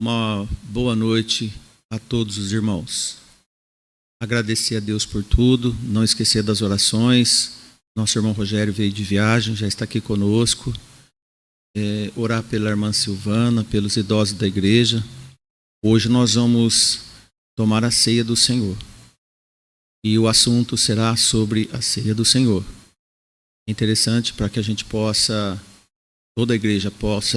Uma boa noite a todos os irmãos. Agradecer a Deus por tudo, não esquecer das orações. Nosso irmão Rogério veio de viagem, já está aqui conosco. Orar pela irmã Silvana, pelos idosos da igreja. Hoje nós vamos tomar a ceia do Senhor. E o assunto será sobre a ceia do Senhor. É interessante para que a gente possa, toda a igreja possa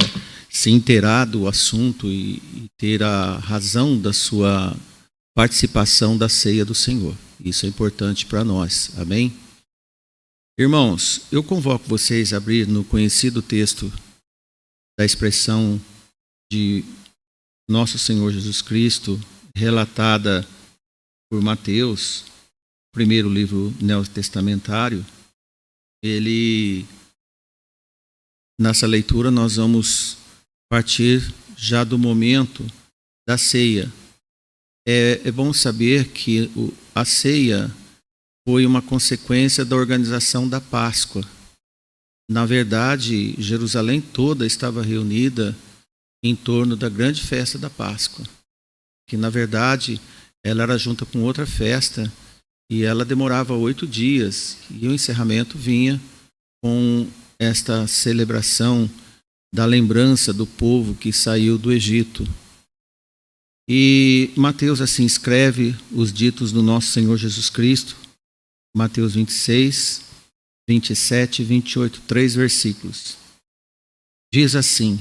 se inteirar do assunto e ter a razão da sua participação da ceia do Senhor. Isso é importante para nós. Amém? Irmãos, eu convoco vocês a abrir no conhecido texto da expressão de nosso Senhor Jesus Cristo, relatada por Mateus, primeiro livro neotestamentário. Nessa leitura nós vamos partir já do momento da ceia. É bom saber que a ceia foi uma consequência da organização da Páscoa. Na verdade, Jerusalém toda estava reunida em torno da grande festa da Páscoa, que na verdade ela era junta com outra festa e ela demorava 8 dias e o encerramento vinha com esta celebração da lembrança do povo que saiu do Egito. E Mateus assim escreve os ditos do nosso Senhor Jesus Cristo, Mateus 26, 27 e 28, 3 versículos. Diz assim: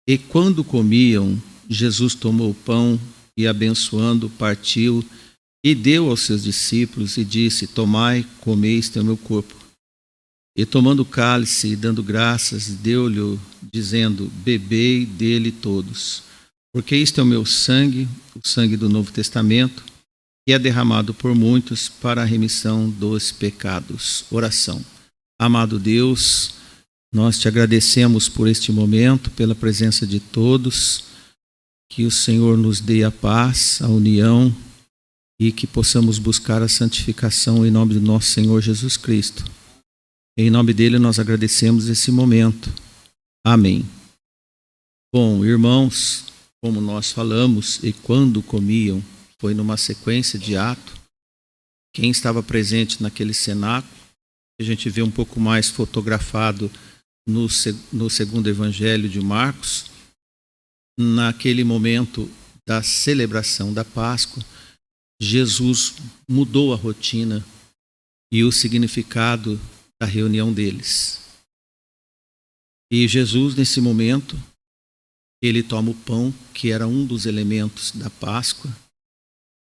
E quando comiam, Jesus tomou o pão e, abençoando, partiu e deu aos seus discípulos e disse: Tomai, comei, este é o meu corpo. E tomando o cálice e dando graças, deu-lhe, dizendo: Bebei dele todos, porque isto é o meu sangue, o sangue do Novo Testamento, que é derramado por muitos para a remissão dos pecados. Oração. Amado Deus, nós te agradecemos por este momento, pela presença de todos, que o Senhor nos dê a paz, a união e que possamos buscar a santificação em nome do nosso Senhor Jesus Cristo. Em nome dele nós agradecemos esse momento. Amém. Bom, irmãos, como nós falamos, e quando comiam, foi numa sequência de ato. Quem estava presente naquele cenáculo, a gente vê um pouco mais fotografado no segundo evangelho de Marcos, naquele momento da celebração da Páscoa, Jesus mudou a rotina e o significado da reunião deles. E Jesus, nesse momento, ele toma o pão, que era um dos elementos da Páscoa,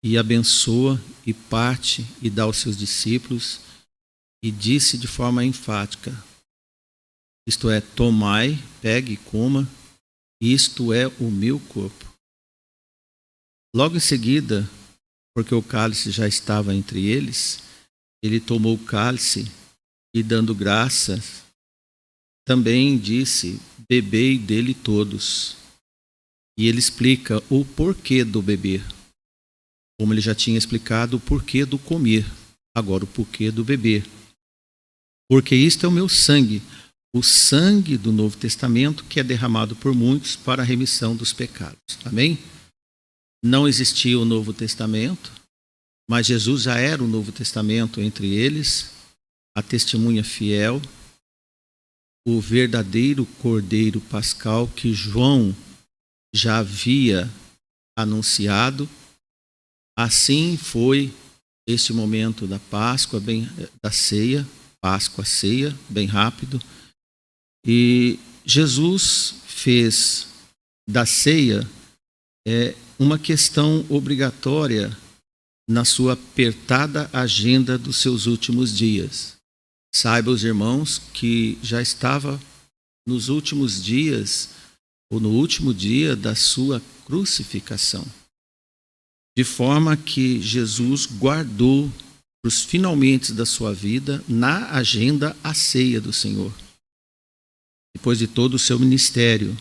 e abençoa e parte e dá aos seus discípulos e disse de forma enfática, isto é, tomai, pegue e coma, isto é o meu corpo. Logo em seguida, porque o cálice já estava entre eles, ele tomou o cálice e, dando graças, também disse: bebei dele todos. E ele explica o porquê do beber. Como ele já tinha explicado o porquê do comer, agora o porquê do beber. Porque isto é o meu sangue, o sangue do Novo Testamento, que é derramado por muitos para a remissão dos pecados. Amém? Não existia o Novo Testamento, mas Jesus já era o Novo Testamento entre eles, a testemunha fiel, o verdadeiro Cordeiro Pascal que João já havia anunciado. Assim foi este momento da Páscoa, da ceia, Páscoa, ceia, bem rápido. E Jesus fez da ceia uma questão obrigatória na sua apertada agenda dos seus últimos dias. Saiba, os irmãos, que já estava nos últimos dias, ou no último dia da sua crucificação. De forma que Jesus guardou para os finalmente da sua vida na agenda a ceia do Senhor. Depois de todo o seu ministério.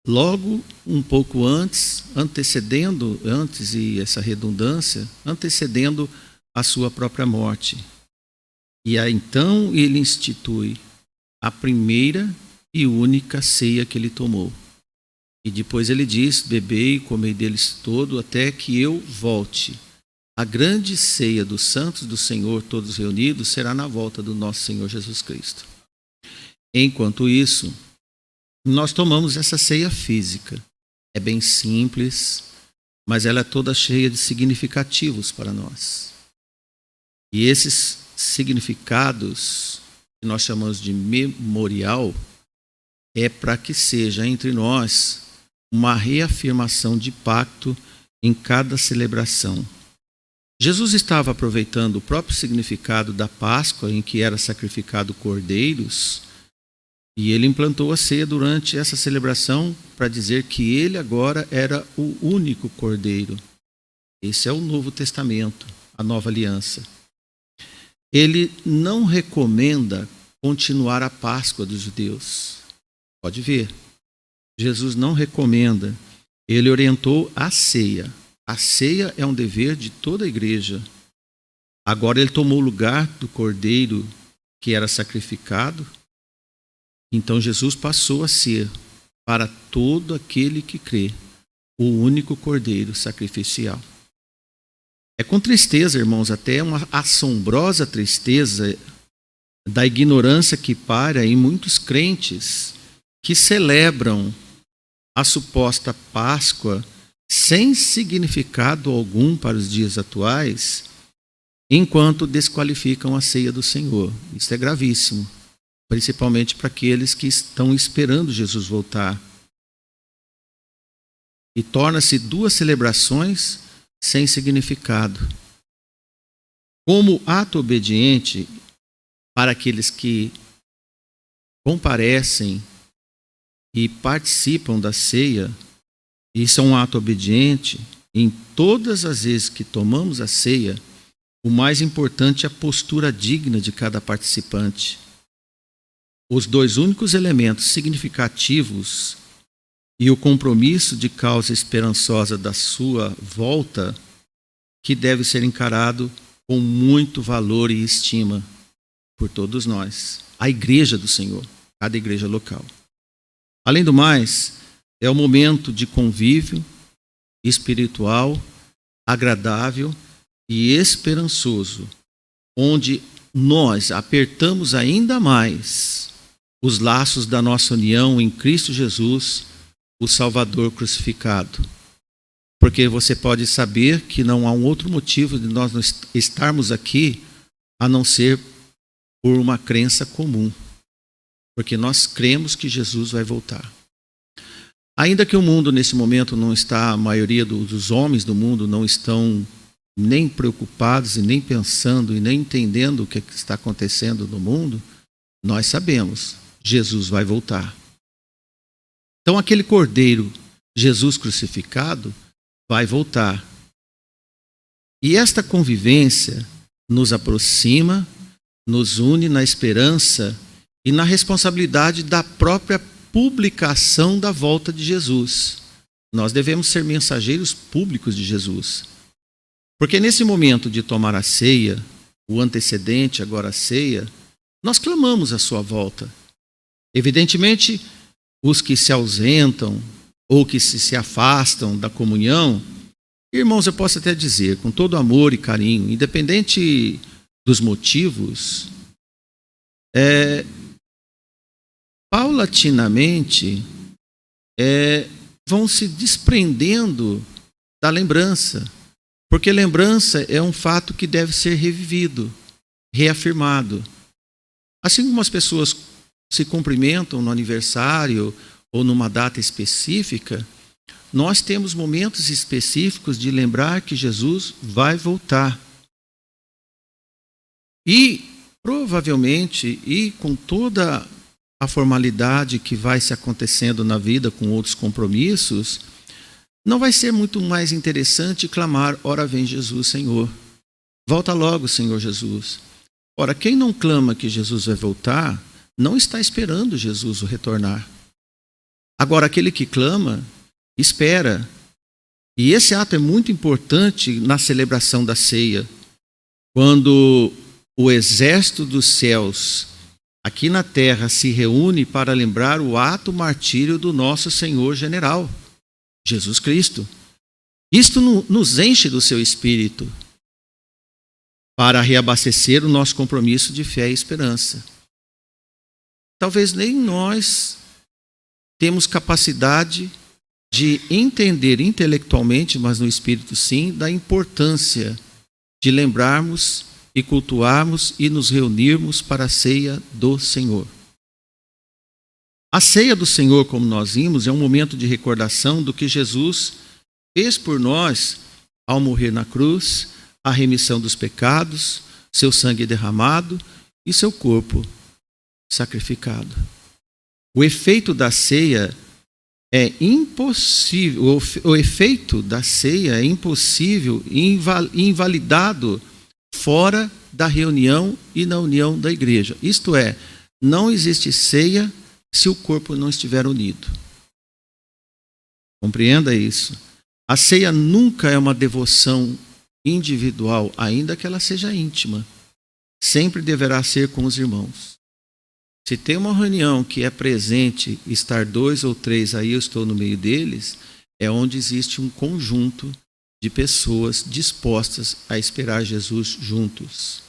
Logo, um pouco antes e essa redundância, antecedendo a sua própria morte. E aí, então ele institui a primeira e única ceia que ele tomou. E depois ele diz: bebei e comei deles todo, até que eu volte. A grande ceia dos santos do Senhor, todos reunidos, será na volta do nosso Senhor Jesus Cristo. Enquanto isso, nós tomamos essa ceia física. É bem simples, mas ela é toda cheia de significativos para nós. E esses significados, que nós chamamos de memorial, é para que seja entre nós uma reafirmação de pacto em cada celebração. Jesus estava aproveitando o próprio significado da Páscoa, em que era sacrificado cordeiros, e ele implantou a ceia durante essa celebração para dizer que ele agora era o único cordeiro. Esse é o Novo Testamento, a nova aliança. Ele não recomenda continuar a Páscoa dos judeus. Pode ver, Jesus não recomenda. Ele orientou a ceia. A ceia é um dever de toda a igreja. Agora ele tomou o lugar do cordeiro que era sacrificado. Então Jesus passou a ser, para todo aquele que crê, o único cordeiro sacrificial. É com tristeza, irmãos, até uma assombrosa tristeza da ignorância que paira em muitos crentes que celebram a suposta Páscoa sem significado algum para os dias atuais, enquanto desqualificam a ceia do Senhor. Isso é gravíssimo, principalmente para aqueles que estão esperando Jesus voltar. E torna-se duas celebrações sem significado. Como ato obediente para aqueles que comparecem e participam da ceia, isso é um ato obediente. Em todas as vezes que tomamos a ceia, o mais importante é a postura digna de cada participante. Os dois únicos elementos significativos e o compromisso de causa esperançosa da sua volta, que deve ser encarado com muito valor e estima por todos nós, a igreja do Senhor, cada igreja local. Além do mais, é um momento de convívio espiritual, agradável e esperançoso, onde nós apertamos ainda mais os laços da nossa união em Cristo Jesus, o Salvador crucificado. Porque você pode saber que não há um outro motivo de nós estarmos aqui a não ser por uma crença comum. Porque nós cremos que Jesus vai voltar. Ainda que o mundo nesse momento não está, a maioria dos homens do mundo não estão nem preocupados e nem pensando e nem entendendo o que está acontecendo no mundo, nós sabemos, Jesus vai voltar. Então aquele cordeiro, Jesus crucificado, vai voltar. E esta convivência nos aproxima, nos une na esperança e na responsabilidade da própria publicação da volta de Jesus. Nós devemos ser mensageiros públicos de Jesus. Porque nesse momento de tomar a ceia, o antecedente, agora a ceia, nós clamamos a sua volta. Evidentemente, os que se ausentam ou que se afastam da comunhão, irmãos, eu posso até dizer, com todo amor e carinho, independente dos motivos, paulatinamente vão se desprendendo da lembrança, porque lembrança é um fato que deve ser revivido, reafirmado. Assim como as pessoas se cumprimentam no aniversário ou numa data específica, nós temos momentos específicos de lembrar que Jesus vai voltar. E provavelmente, e com toda a formalidade que vai se acontecendo na vida com outros compromissos, não vai ser muito mais interessante clamar: ora vem Jesus, Senhor. Volta logo, Senhor Jesus. Ora, quem não clama que Jesus vai voltar, não está esperando Jesus retornar. Agora, aquele que clama, espera. E esse ato é muito importante na celebração da ceia. Quando o exército dos céus aqui na terra se reúne para lembrar o ato martírio do nosso Senhor General, Jesus Cristo. Isto nos enche do seu espírito para reabastecer o nosso compromisso de fé e esperança. Talvez nem nós temos capacidade de entender intelectualmente, mas no espírito sim, da importância de lembrarmos e cultuarmos e nos reunirmos para a ceia do Senhor. A ceia do Senhor, como nós vimos, é um momento de recordação do que Jesus fez por nós ao morrer na cruz, a remissão dos pecados, seu sangue derramado e seu corpo sacrificado. O efeito da ceia é impossível, o efeito da ceia é impossível e invalidado fora da reunião e na união da igreja. Isto é, não existe ceia se o corpo não estiver unido. Compreenda isso. A ceia nunca é uma devoção individual, ainda que ela seja íntima. Sempre deverá ser com os irmãos. Se tem uma reunião que é presente, estar 2 ou 3, aí eu estou no meio deles, é onde existe um conjunto de pessoas dispostas a esperar Jesus juntos.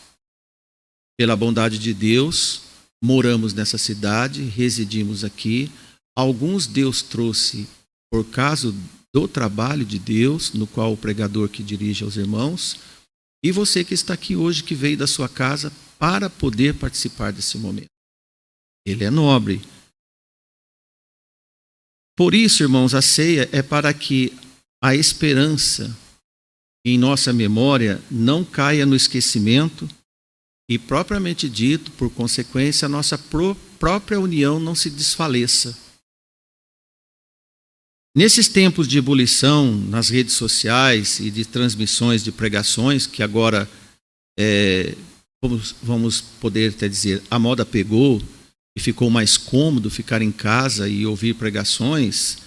Pela bondade de Deus, moramos nessa cidade, residimos aqui. Alguns Deus trouxe por causa do trabalho de Deus, no qual o pregador que dirige aos irmãos, e você que está aqui hoje, que veio da sua casa para poder participar desse momento. Ele é nobre. Por isso, irmãos, a ceia é para que a esperança em nossa memória não caia no esquecimento e, propriamente dito, por consequência, a nossa própria união não se desfaleça. Nesses tempos de ebulição nas redes sociais e de transmissões de pregações, que agora, vamos poder até dizer, a moda pegou e ficou mais cômodo ficar em casa e ouvir pregações,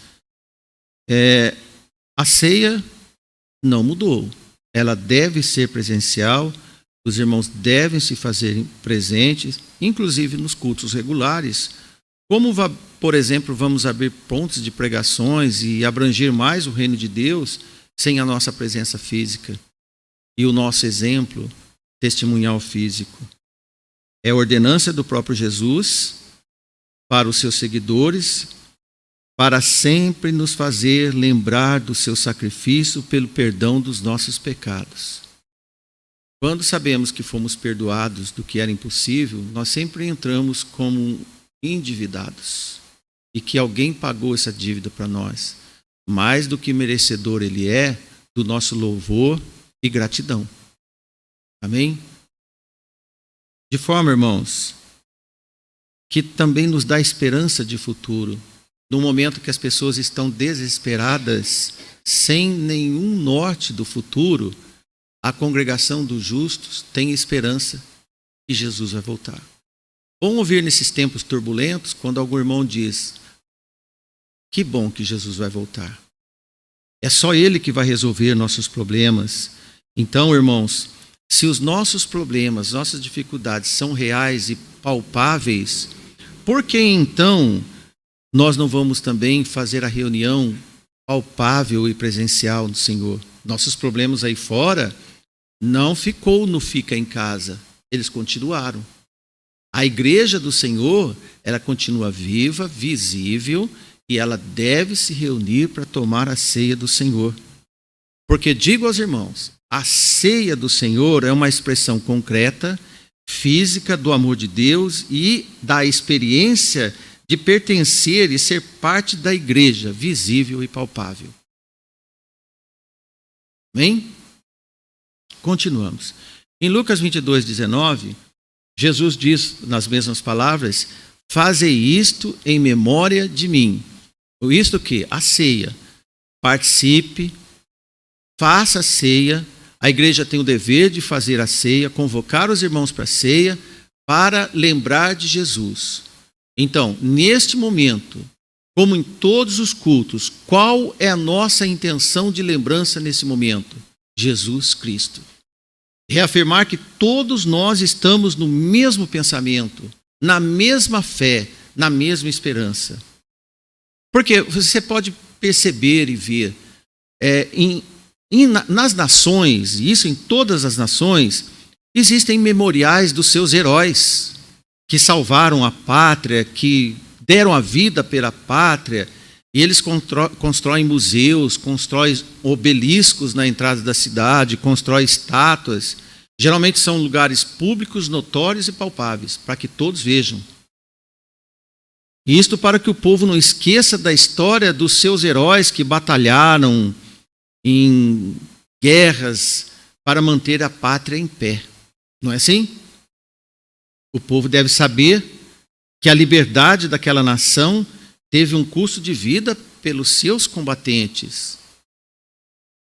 a ceia não mudou. Ela deve ser presencial, os irmãos devem se fazer presentes, inclusive nos cultos regulares. Como, por exemplo, vamos abrir pontos de pregações e abranger mais o reino de Deus sem a nossa presença física e o nosso exemplo testemunhal físico? É a ordenança do próprio Jesus para os seus seguidores, para sempre nos fazer lembrar do seu sacrifício pelo perdão dos nossos pecados. Quando sabemos que fomos perdoados do que era impossível, nós sempre entramos como endividados e que alguém pagou essa dívida para nós, mais do que merecedor ele é do nosso louvor e gratidão. Amém? De forma, irmãos, que também nos dá esperança de futuro. No momento que as pessoas estão desesperadas, sem nenhum norte do futuro, a congregação dos justos tem esperança que Jesus vai voltar. Bom ouvir nesses tempos turbulentos, quando algum irmão diz: que bom que Jesus vai voltar. É só Ele que vai resolver nossos problemas. Então, irmãos, se os nossos problemas, nossas dificuldades são reais e palpáveis, por que então nós não vamos também fazer a reunião palpável e presencial do Senhor? Nossos problemas aí fora não ficou no fica em casa, eles continuaram. A igreja do Senhor, ela continua viva, visível, e ela deve se reunir para tomar a ceia do Senhor. Porque digo aos irmãos, a ceia do Senhor é uma expressão concreta, física do amor de Deus e da experiência de pertencer e ser parte da igreja, visível e palpável. Amém? Continuamos. Em Lucas 22:19, Jesus diz nas mesmas palavras: fazei isto em memória de mim. Isto o quê? A ceia. Participe, faça a ceia. A igreja tem o dever de fazer a ceia, convocar os irmãos para a ceia, para lembrar de Jesus. Então, neste momento, como em todos os cultos, qual é a nossa intenção de lembrança nesse momento? Jesus Cristo. Reafirmar que todos nós estamos no mesmo pensamento, na mesma fé, na mesma esperança. Porque você pode perceber e ver, nas nações, e isso em todas as nações, existem memoriais dos seus heróis, que salvaram a pátria, que deram a vida pela pátria, e eles constroem museus, constroem obeliscos na entrada da cidade, constroem estátuas. Geralmente são lugares públicos, notórios e palpáveis, para que todos vejam. E isto para que o povo não esqueça da história dos seus heróis que batalharam em guerras para manter a pátria em pé. Não é assim? O povo deve saber que a liberdade daquela nação teve um custo de vida pelos seus combatentes.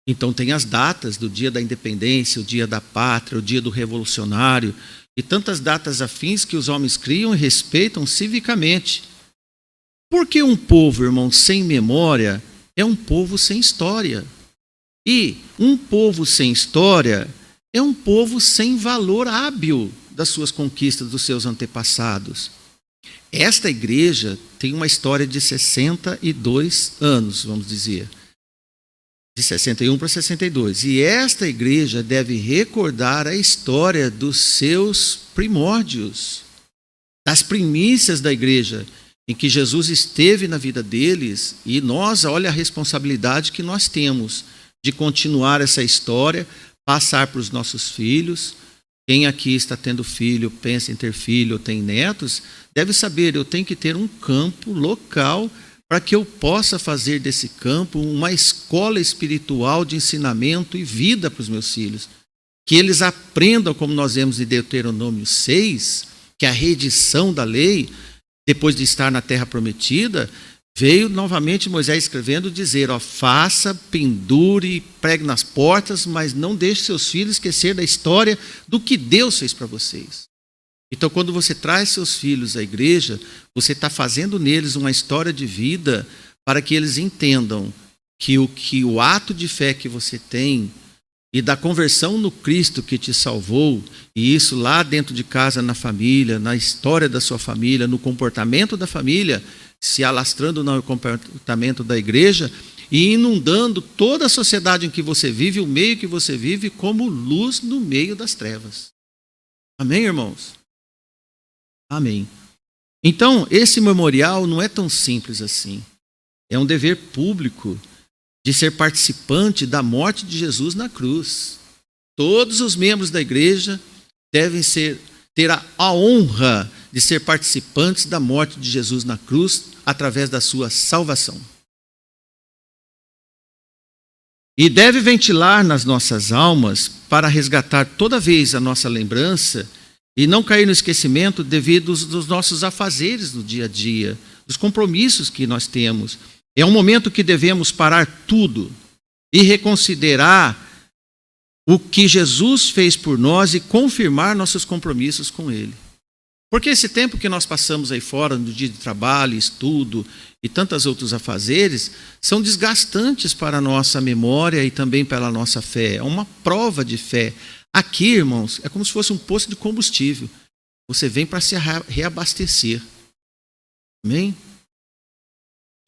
Então tem as datas do dia da independência, o dia da pátria, o dia do revolucionário, e tantas datas afins que os homens criam e respeitam civicamente. Porque um povo, irmão, sem memória é um povo sem história. E um povo sem história é um povo sem valor hábil das suas conquistas, dos seus antepassados. Esta igreja tem uma história de 62 anos, vamos dizer. De 61 para 62. E esta igreja deve recordar a história dos seus primórdios, das primícias da igreja, em que Jesus esteve na vida deles, e nós, olha a responsabilidade que nós temos de continuar essa história, passar para os nossos filhos. Quem aqui está tendo filho, pensa em ter filho ou tem netos, deve saber, eu tenho que ter um campo local para que eu possa fazer desse campo uma escola espiritual de ensinamento e vida para os meus filhos. Que eles aprendam, como nós vemos em Deuteronômio 6, que a reedição da lei, depois de estar na terra prometida, veio novamente Moisés escrevendo, dizer, faça, pendure, pregue nas portas, mas não deixe seus filhos esquecer da história do que Deus fez para vocês. Então, quando você traz seus filhos à igreja, você está fazendo neles uma história de vida para que eles entendam que o ato de fé que você tem e da conversão no Cristo que te salvou, e isso lá dentro de casa, na família, na história da sua família, no comportamento da família, se alastrando no comportamento da igreja e inundando toda a sociedade em que você vive, o meio que você vive, como luz no meio das trevas. Amém, irmãos? Amém. Então, esse memorial não é tão simples assim. É um dever público de ser participante da morte de Jesus na cruz. Todos os membros da igreja devem ter a honra de ser participantes da morte de Jesus na cruz através da sua salvação. E deve ventilar nas nossas almas para resgatar toda vez a nossa lembrança e não cair no esquecimento devido dos nossos afazeres no dia a dia, dos compromissos que nós temos. É um momento que devemos parar tudo e reconsiderar o que Jesus fez por nós e confirmar nossos compromissos com Ele. Porque esse tempo que nós passamos aí fora, no dia de trabalho, estudo e tantos outros afazeres, são desgastantes para a nossa memória e também para a nossa fé. É uma prova de fé. Aqui, irmãos, é como se fosse um posto de combustível. Você vem para se reabastecer. Amém?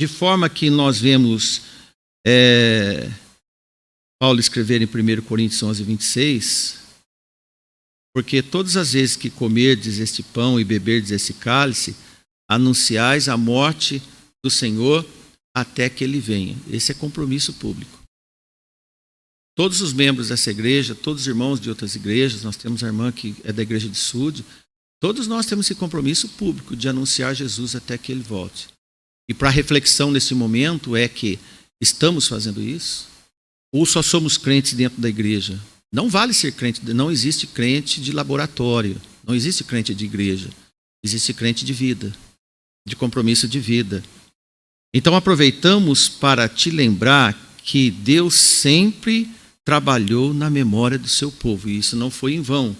De forma que nós vemos Paulo escrever em 1 Coríntios 11, 26, porque todas as vezes que comerdes este pão e beberdes esse cálice, anunciais a morte do Senhor até que Ele venha. Esse é compromisso público. Todos os membros dessa igreja, todos os irmãos de outras igrejas, nós temos a irmã que é da igreja de Sud, todos nós temos esse compromisso público de anunciar Jesus até que Ele volte. E para a reflexão nesse momento é que estamos fazendo isso? Ou só somos crentes dentro da igreja? Não vale ser crente, não existe crente de laboratório, não existe crente de igreja, existe crente de vida, de compromisso de vida. Então aproveitamos para te lembrar que Deus sempre trabalhou na memória do seu povo, e isso não foi em vão.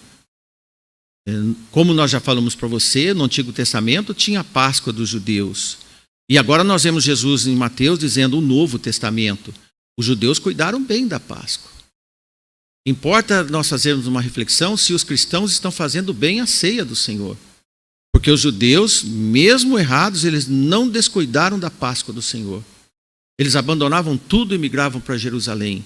Como nós já falamos para você, no Antigo Testamento tinha a Páscoa dos judeus. E agora nós vemos Jesus em Mateus dizendo o Novo Testamento. Os judeus cuidaram bem da Páscoa. Importa nós fazermos uma reflexão se os cristãos estão fazendo bem a ceia do Senhor. Porque os judeus, mesmo errados, eles não descuidaram da Páscoa do Senhor. Eles abandonavam tudo e migravam para Jerusalém.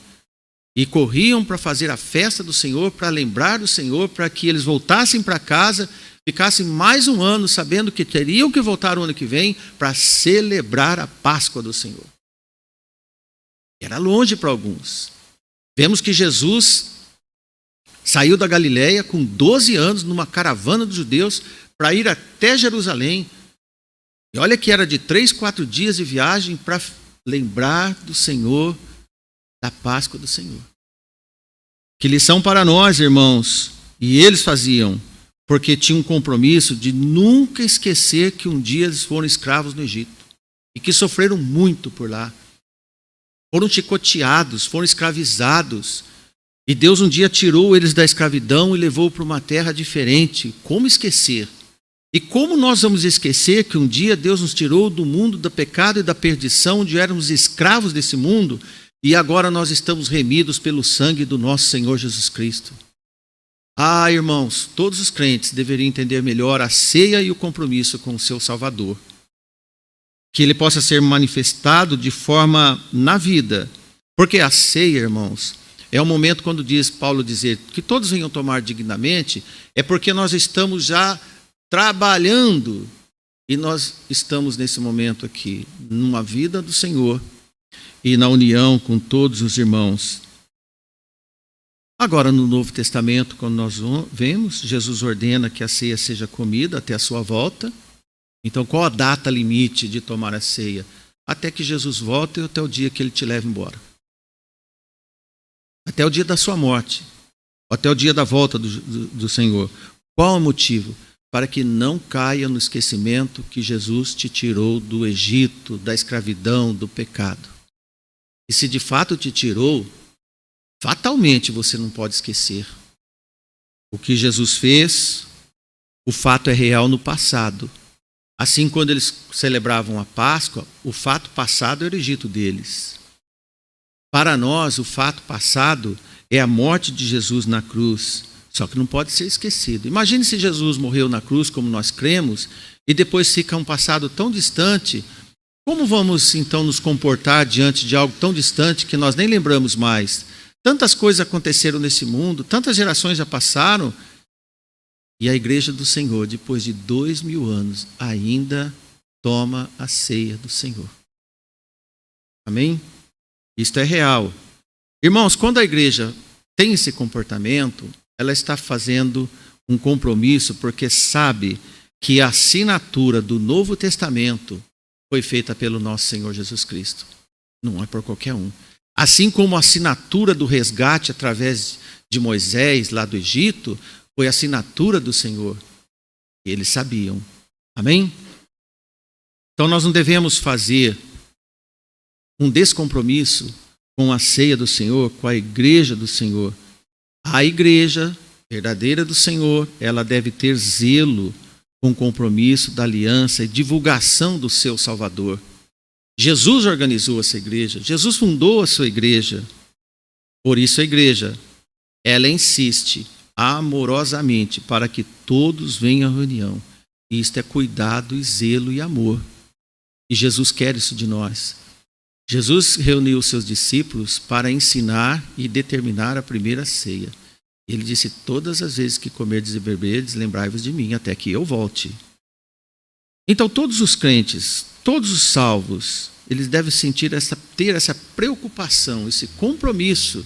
E corriam para fazer a festa do Senhor, para lembrar do Senhor, para que eles voltassem para casa, ficassem mais um ano sabendo que teriam que voltar o ano que vem para celebrar a Páscoa do Senhor. Era longe para alguns. Vemos que Jesus saiu da Galileia com 12 anos numa caravana dos judeus para ir até Jerusalém. E olha que era de 3, 4 dias de viagem para lembrar do Senhor, da Páscoa do Senhor. Que lição para nós, irmãos. E eles faziam, porque tinham um compromisso de nunca esquecer que um dia eles foram escravos no Egito. E que sofreram muito por lá. Foram chicoteados, foram escravizados. E Deus um dia tirou eles da escravidão e levou para uma terra diferente. Como esquecer? E como nós vamos esquecer que um dia Deus nos tirou do mundo do pecado e da perdição, onde éramos escravos desse mundo, e agora nós estamos remidos pelo sangue do nosso Senhor Jesus Cristo? Ah, irmãos, todos os crentes deveriam entender melhor a ceia e o compromisso com o seu Salvador. Que ele possa ser manifestado de forma na vida. Porque a ceia, irmãos, é o momento quando Paulo dizer que todos venham tomar dignamente, é porque nós estamos já trabalhando e nós estamos nesse momento aqui, numa vida do Senhor e na união com todos os irmãos. Agora, no Novo Testamento, quando nós vemos, Jesus ordena que a ceia seja comida até a sua volta. Então, qual a data limite de tomar a ceia? Até que Jesus volte e até o dia que ele te leve embora. Até o dia da sua morte. Até o dia da volta do Senhor. Qual o motivo? Para que não caia no esquecimento que Jesus te tirou do Egito, da escravidão, do pecado. E se de fato te tirou, fatalmente você não pode esquecer. O que Jesus fez, o fato é real no passado. Assim, quando eles celebravam a Páscoa, o fato passado era o Egito deles. Para nós, o fato passado é a morte de Jesus na cruz, só que não pode ser esquecido. Imagine se Jesus morreu na cruz, como nós cremos, e depois fica um passado tão distante. Como vamos, então, nos comportar diante de algo tão distante que nós nem lembramos mais? Tantas coisas aconteceram nesse mundo, tantas gerações já passaram, e a igreja do Senhor, depois de 2000 anos, ainda toma a ceia do Senhor. Amém? Isto é real. Irmãos, quando a igreja tem esse comportamento, ela está fazendo um compromisso porque sabe que a assinatura do Novo Testamento foi feita pelo nosso Senhor Jesus Cristo. Não é por qualquer um. Assim como a assinatura do resgate através de Moisés, lá do Egito, foi a assinatura do Senhor. Eles sabiam. Amém? Então nós não devemos fazer um descompromisso com a ceia do Senhor, com a igreja do Senhor. A igreja verdadeira do Senhor, ela deve ter zelo com o compromisso da aliança e divulgação do seu Salvador. Jesus organizou essa igreja, Jesus fundou a sua igreja. Por isso a igreja, ela insiste amorosamente para que todos venham à reunião. E isto é cuidado e zelo e amor. E Jesus quer isso de nós. Jesus reuniu os seus discípulos para ensinar e determinar a primeira ceia. Ele disse: todas as vezes que comerdes e beberdes, lembrai-vos de mim, até que eu volte. Então todos os crentes, todos os salvos, eles devem ter essa preocupação, esse compromisso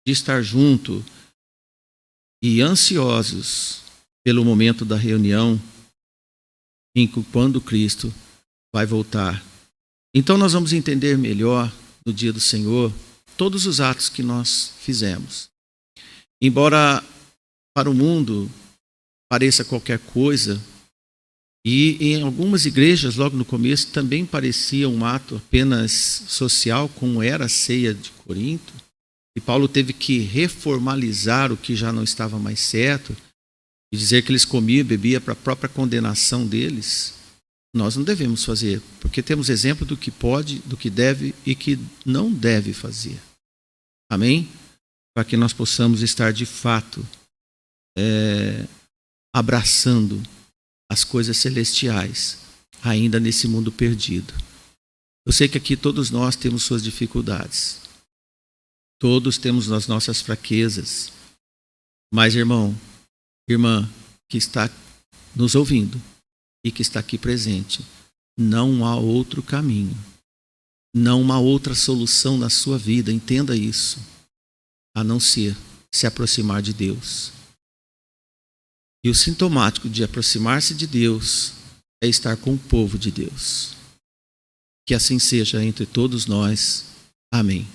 de estar junto e ansiosos pelo momento da reunião, quando Cristo vai voltar. Então nós vamos entender melhor no dia do Senhor todos os atos que nós fizemos. Embora para o mundo pareça qualquer coisa, e em algumas igrejas logo no começo também parecia um ato apenas social, como era a ceia de Corinto, e Paulo teve que reformalizar o que já não estava mais certo e dizer que eles comiam e bebiam para a própria condenação deles. Nós não devemos fazer, porque temos exemplo do que pode, do que deve e que não deve fazer. Amém? Para que nós possamos estar de fato abraçando as coisas celestiais, ainda nesse mundo perdido. Eu sei que aqui todos nós temos suas dificuldades. Todos temos as nossas fraquezas. Mas, irmão, irmã, que está nos ouvindo e que está aqui presente, não há outro caminho, não há outra solução na sua vida, entenda isso, a não ser se aproximar de Deus. E o sintomático de aproximar-se de Deus é estar com o povo de Deus. Que assim seja entre todos nós. Amém.